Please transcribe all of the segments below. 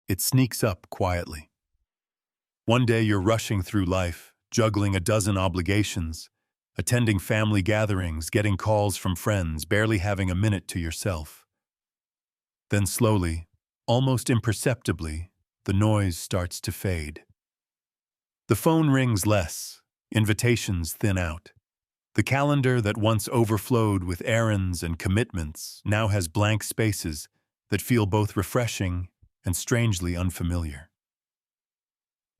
it sneaks up quietly. One day you're rushing through life, juggling a dozen obligations, attending family gatherings, getting calls from friends, barely having a minute to yourself. Then slowly, almost imperceptibly, the noise starts to fade. The phone rings less, invitations thin out. The calendar that once overflowed with errands and commitments now has blank spaces that feel both refreshing and strangely unfamiliar.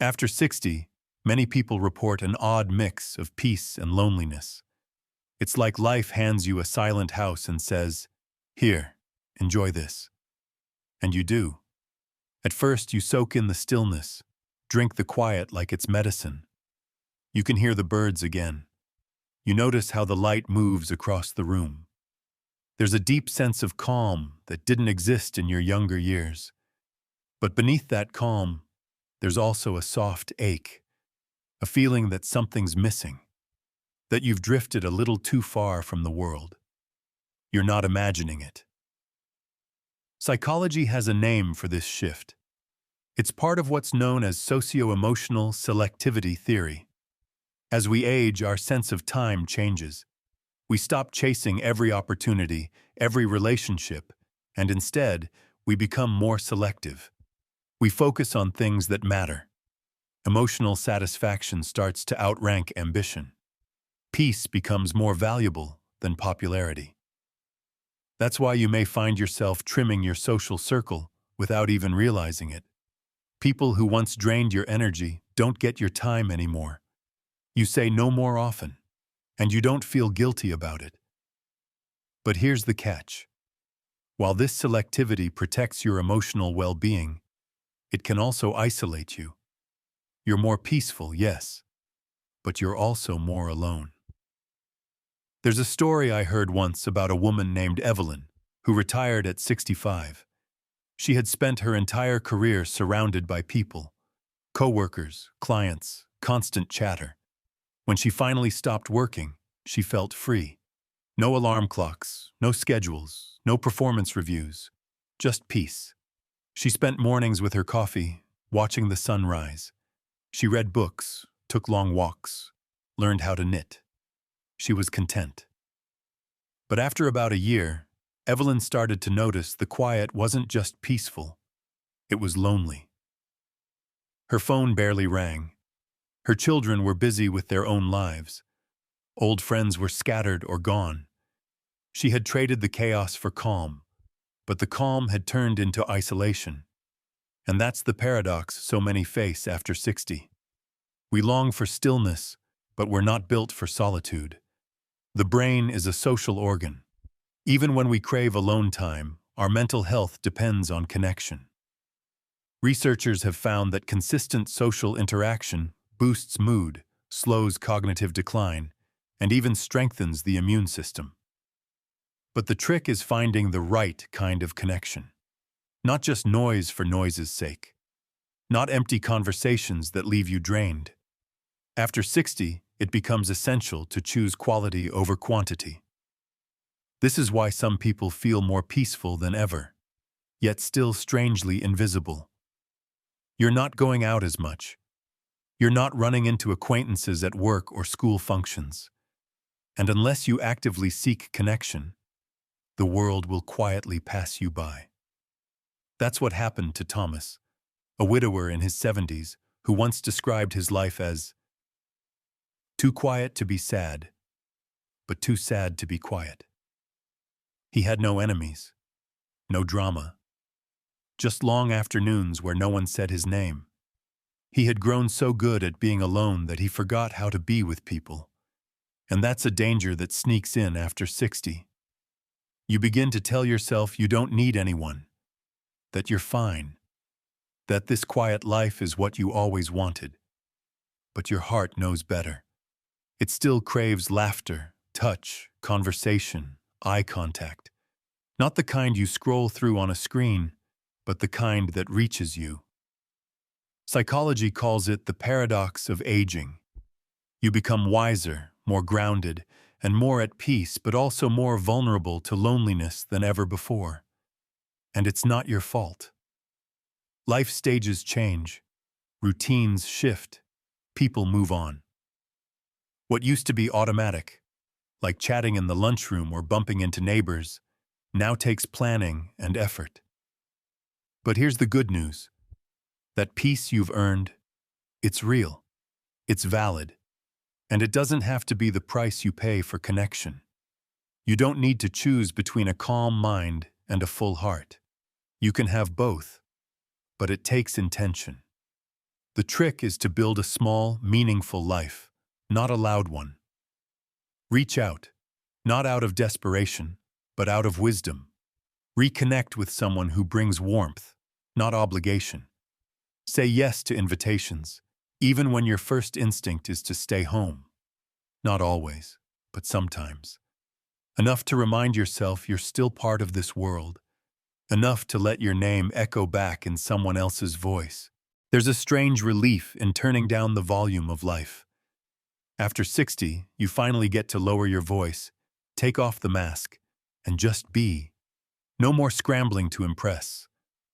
After 60, many people report an odd mix of peace and loneliness. It's like life hands you a silent house and says, "Here, enjoy this." And you do. At first, you soak in the stillness, drink the quiet like it's medicine. You can hear the birds again. You notice how the light moves across the room. There's a deep sense of calm that didn't exist in your younger years. But beneath that calm, there's also a soft ache, a feeling that something's missing, that you've drifted a little too far from the world. You're not imagining it. Psychology has a name for this shift. It's part of what's known as socio-emotional selectivity theory. As we age, our sense of time changes. We stop chasing every opportunity, every relationship, and instead, we become more selective. We focus on things that matter. Emotional satisfaction starts to outrank ambition. Peace becomes more valuable than popularity. That's why you may find yourself trimming your social circle without even realizing it. People who once drained your energy don't get your time anymore. You say no more often, and you don't feel guilty about it. But here's the catch. While this selectivity protects your emotional well-being, it can also isolate you. You're more peaceful, yes, but you're also more alone. There's a story I heard once about a woman named Evelyn, who retired at 65. She had spent her entire career surrounded by people, coworkers, clients, constant chatter. When she finally stopped working, she felt free. No alarm clocks, no schedules, no performance reviews, just peace. She spent mornings with her coffee, watching the sun rise. She read books, took long walks, learned how to knit. She was content. But after about a year, Evelyn started to notice the quiet wasn't just peaceful, it was lonely. Her phone barely rang. Her children were busy with their own lives. Old friends were scattered or gone. She had traded the chaos for calm, but the calm had turned into isolation. And that's the paradox so many face after 60. We long for stillness, but we're not built for solitude. The brain is a social organ. Even when we crave alone time, our mental health depends on connection. Researchers have found that consistent social interaction boosts mood, slows cognitive decline, and even strengthens the immune system. But the trick is finding the right kind of connection. Not just noise for noise's sake. Not empty conversations that leave you drained. After 60, it becomes essential to choose quality over quantity. This is why some people feel more peaceful than ever, yet still strangely invisible. You're not going out as much. You're not running into acquaintances at work or school functions. And unless you actively seek connection, the world will quietly pass you by. That's what happened to Thomas, a widower in his 70s who once described his life as too quiet to be sad, but too sad to be quiet. He had no enemies, no drama, just long afternoons where no one said his name. He had grown so good at being alone that he forgot how to be with people. And that's a danger that sneaks in after 60. You begin to tell yourself you don't need anyone, that you're fine, that this quiet life is what you always wanted. But your heart knows better. It still craves laughter, touch, conversation, eye contact. Not the kind you scroll through on a screen, but the kind that reaches you. Psychology calls it the paradox of aging. You become wiser, more grounded, and more at peace, but also more vulnerable to loneliness than ever before. And it's not your fault. Life stages change, routines shift, people move on. What used to be automatic, like chatting in the lunchroom or bumping into neighbors, now takes planning and effort. But here's the good news. That peace you've earned, it's real, it's valid, and it doesn't have to be the price you pay for connection. You don't need to choose between a calm mind and a full heart. You can have both, but it takes intention. The trick is to build a small, meaningful life, not a loud one. Reach out, not out of desperation, but out of wisdom. Reconnect with someone who brings warmth, not obligation. Say yes to invitations, even when your first instinct is to stay home. Not always, but sometimes. Enough to remind yourself you're still part of this world. Enough to let your name echo back in someone else's voice. There's a strange relief in turning down the volume of life. After 60, you finally get to lower your voice, take off the mask, and just be. No more scrambling to impress.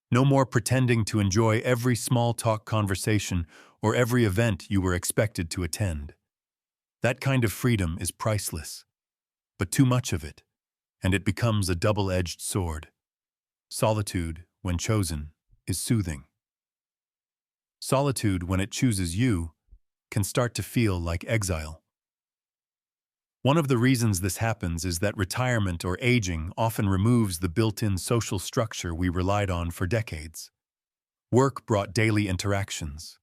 No more pretending to enjoy every small talk conversation or every event you were expected to attend. That kind of freedom is priceless, but too much of it, and it becomes a double-edged sword. Solitude, when chosen, is soothing. Solitude, when it chooses you, can start to feel like exile. One of the reasons this happens is that retirement or aging often removes the built-in social structure we relied on for decades. Work brought daily interactions.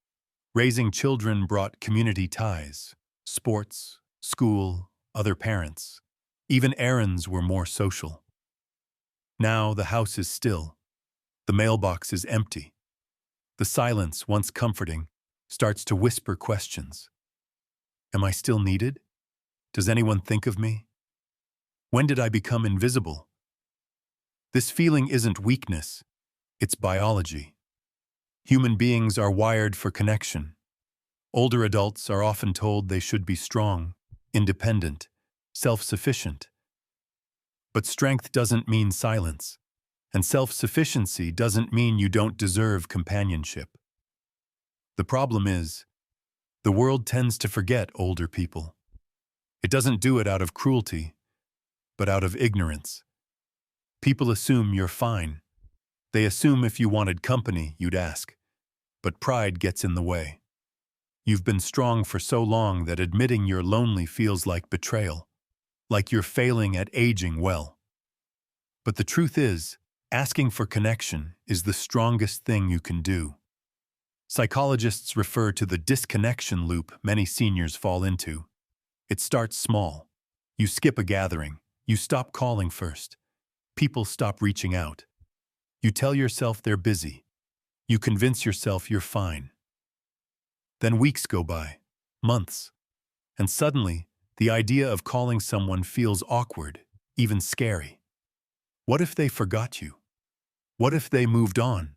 Raising children brought community ties, sports, school, other parents. Even errands were more social. Now the house is still. The mailbox is empty. The silence, once comforting, starts to whisper questions. Am I still needed? Does anyone think of me? When did I become invisible? This feeling isn't weakness, it's biology. Human beings are wired for connection. Older adults are often told they should be strong, independent, self-sufficient. But strength doesn't mean silence, and self-sufficiency doesn't mean you don't deserve companionship. The problem is, the world tends to forget older people. It doesn't do it out of cruelty, but out of ignorance. People assume you're fine. They assume if you wanted company, you'd ask. But pride gets in the way. You've been strong for so long that admitting you're lonely feels like betrayal, like you're failing at aging well. But the truth is, asking for connection is the strongest thing you can do. Psychologists refer to the disconnection loop many seniors fall into. It starts small. You skip a gathering. You stop calling first. People stop reaching out. You tell yourself they're busy. You convince yourself you're fine. Then weeks go by, months, and suddenly the idea of calling someone feels awkward, even scary. What if they forgot you? What if they moved on?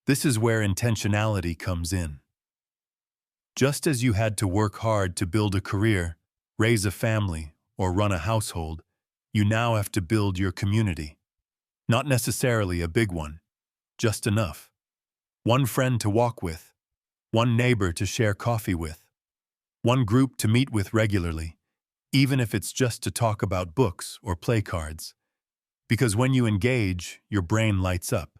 This is where intentionality comes in. Just as you had to work hard to build a career, raise a family, or run a household, you now have to build your community. Not necessarily a big one, just enough. One friend to walk with, one neighbor to share coffee with, one group to meet with regularly, even if it's just to talk about books or play cards. Because when you engage, your brain lights up.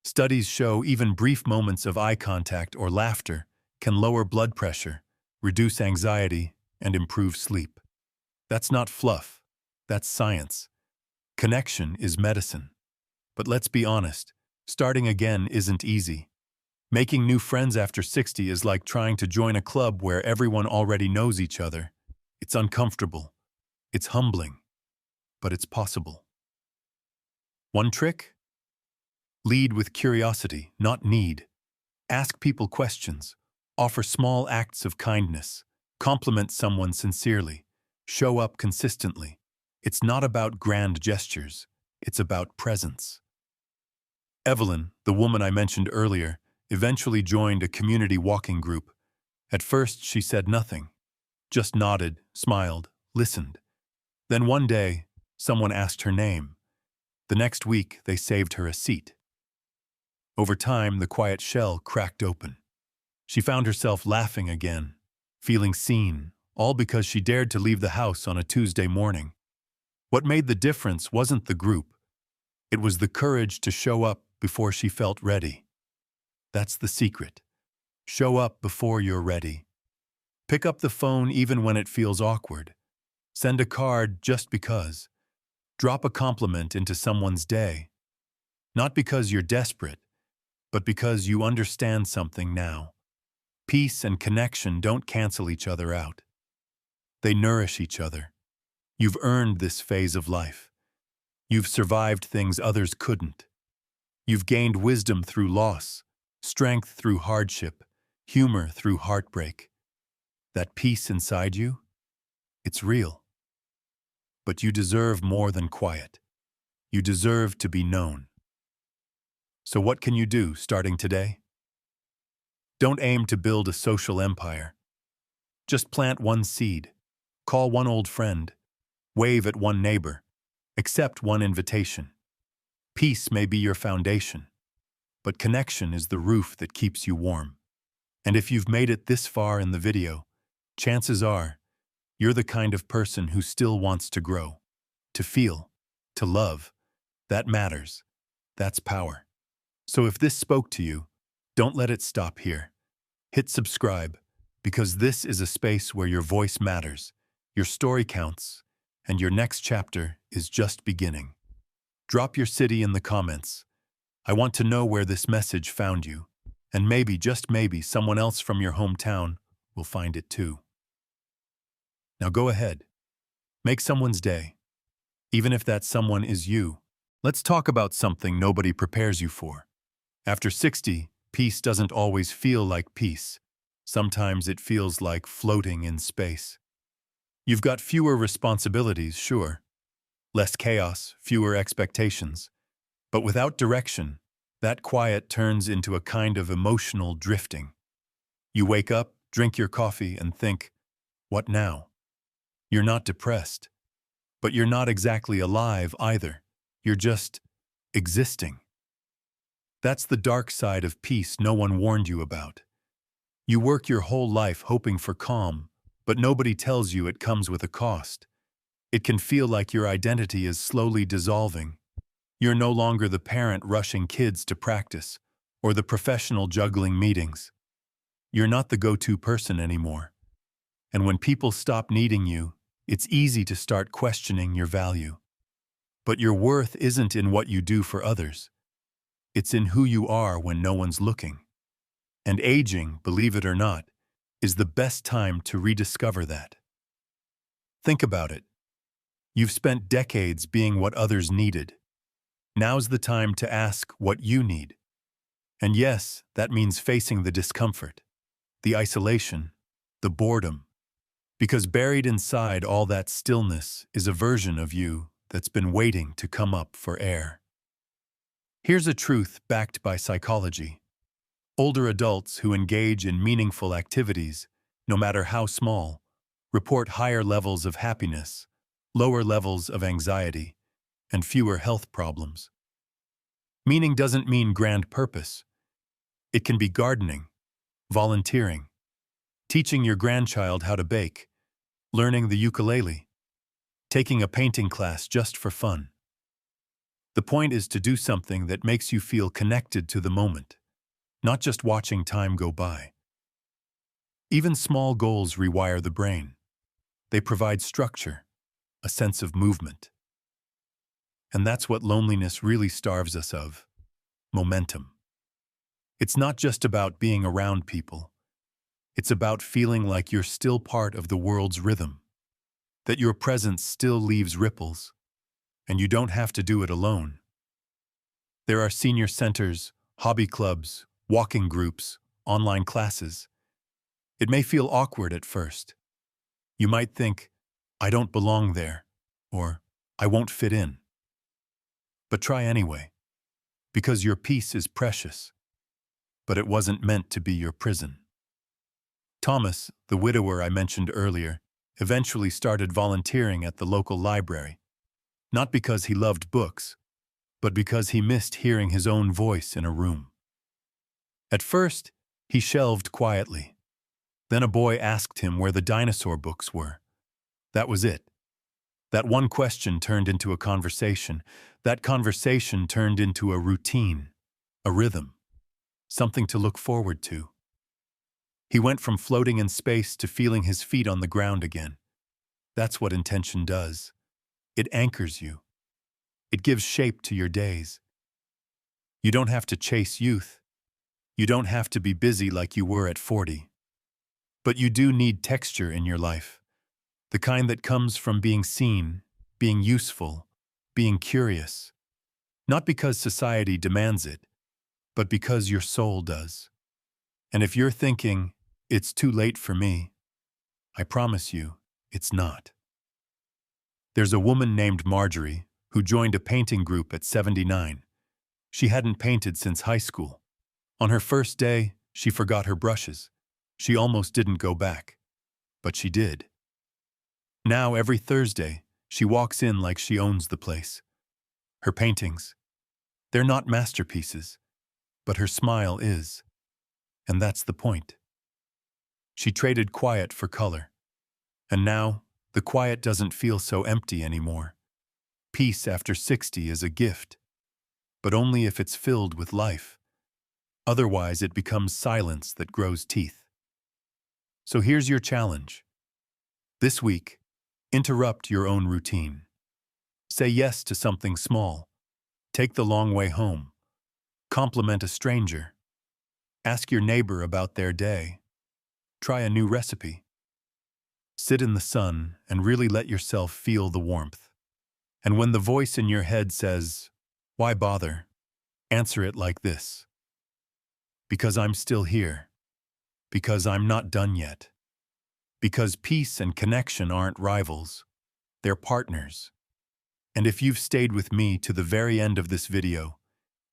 Studies show even brief moments of eye contact or laughter can lower blood pressure, reduce anxiety, and improve sleep. That's not fluff. That's science. Connection is medicine. But let's be honest, starting again isn't easy. Making new friends after 60 is like trying to join a club where everyone already knows each other. It's uncomfortable. It's humbling. But it's possible. One trick? Lead with curiosity, not need. Ask people questions. Offer small acts of kindness. Compliment someone sincerely. Show up consistently. It's not about grand gestures. It's about presence. Evelyn, the woman I mentioned earlier, eventually joined a community walking group. At first, she said nothing. Just nodded, smiled, listened. Then one day, someone asked her name. The next week, they saved her a seat. Over time, the quiet shell cracked open. She found herself laughing again, feeling seen, all because she dared to leave the house on a Tuesday morning. What made the difference wasn't the group. It was the courage to show up before she felt ready. That's the secret. Show up before you're ready. Pick up the phone even when it feels awkward. Send a card just because. Drop a compliment into someone's day. Not because you're desperate, but because you understand something now. Peace and connection don't cancel each other out. They nourish each other. You've earned this phase of life. You've survived things others couldn't. You've gained wisdom through loss, strength through hardship, humor through heartbreak. That peace inside you, it's real. But you deserve more than quiet. You deserve to be known. So what can you do starting today? Don't aim to build a social empire. Just plant one seed, call one old friend, wave at one neighbor, accept one invitation. Peace may be your foundation, but connection is the roof that keeps you warm. And if you've made it this far in the video, chances are you're the kind of person who still wants to grow, to feel, to love. That matters. That's power. So if this spoke to you, don't let it stop here. Hit subscribe, because this is a space where your voice matters, your story counts, and your next chapter is just beginning. Drop your city in the comments. I want to know where this message found you, and maybe, just maybe, someone else from your hometown will find it too. Now go ahead. Make someone's day. Even if that someone is you. Let's talk about something nobody prepares you for. After 60, peace doesn't always feel like peace. Sometimes it feels like floating in space. You've got fewer responsibilities, sure. Less chaos, fewer expectations. But without direction, that quiet turns into a kind of emotional drifting. You wake up, drink your coffee, and think, what now? You're not depressed. But you're not exactly alive either. You're just existing. That's the dark side of peace no one warned you about. You work your whole life hoping for calm, but nobody tells you it comes with a cost. It can feel like your identity is slowly dissolving. You're no longer the parent rushing kids to practice, or the professional juggling meetings. You're not the go-to person anymore. And when people stop needing you, it's easy to start questioning your value. But your worth isn't in what you do for others. It's in who you are when no one's looking. And aging, believe it or not, is the best time to rediscover that. Think about it. You've spent decades being what others needed. Now's the time to ask what you need. And yes, that means facing the discomfort, the isolation, the boredom. Because buried inside all that stillness is a version of you that's been waiting to come up for air. Here's a truth backed by psychology. Older adults who engage in meaningful activities, no matter how small, report higher levels of happiness, lower levels of anxiety, and fewer health problems. Meaning doesn't mean grand purpose. It can be gardening, volunteering, teaching your grandchild how to bake, learning the ukulele, taking a painting class just for fun. The point is to do something that makes you feel connected to the moment, not just watching time go by. Even small goals rewire the brain. They provide structure, a sense of movement. And that's what loneliness really starves us of: momentum. It's not just about being around people. It's about feeling like you're still part of the world's rhythm, that your presence still leaves ripples, and you don't have to do it alone. There are senior centers, hobby clubs, walking groups, online classes. It may feel awkward at first. You might think, I don't belong there, or I won't fit in. But try anyway, because your peace is precious, but it wasn't meant to be your prison. Thomas, the widower I mentioned earlier, eventually started volunteering at the local library, not because he loved books, but because he missed hearing his own voice in a room. At first, he shelved quietly. Then a boy asked him where the dinosaur books were. That was it. That one question turned into a conversation. That conversation turned into a routine, a rhythm, something to look forward to. He went from floating in space to feeling his feet on the ground again. That's what intention does. It anchors you. It gives shape to your days. You don't have to chase youth. You don't have to be busy like you were at 40. But you do need texture in your life. The kind that comes from being seen, being useful, being curious. Not because society demands it, but because your soul does. And if you're thinking, it's too late for me, I promise you, it's not. There's a woman named Marjorie who joined a painting group at 79. She hadn't painted since high school. On her first day, she forgot her brushes. She almost didn't go back. But she did. Now, every Thursday, she walks in like she owns the place. Her paintings, they're not masterpieces, but her smile is. And that's the point. She traded quiet for color. And now, the quiet doesn't feel so empty anymore. Peace after 60 is a gift, but only if it's filled with life. Otherwise, it becomes silence that grows teeth. So here's your challenge. This week, interrupt your own routine. Say yes to something small. Take the long way home. Compliment a stranger. Ask your neighbor about their day. Try a new recipe. Sit in the sun and really let yourself feel the warmth. And when the voice in your head says, "Why bother?" answer it like this. Because I'm still here. Because I'm not done yet. Because peace and connection aren't rivals. They're partners. And if you've stayed with me to the very end of this video,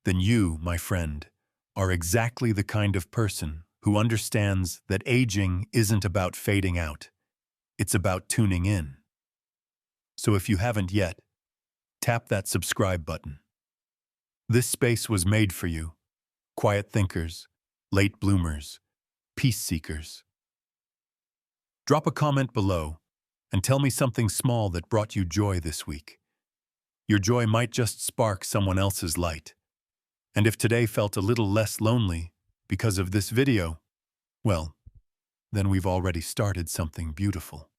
then you, my friend, are exactly the kind of person who understands that aging isn't about fading out. It's about tuning in. So if you haven't yet, tap that subscribe button. This space was made for you, quiet thinkers, late bloomers, peace seekers. Drop a comment below and tell me something small that brought you joy this week. Your joy might just spark someone else's light. And if today felt a little less lonely because of this video, well, then we've already started something beautiful.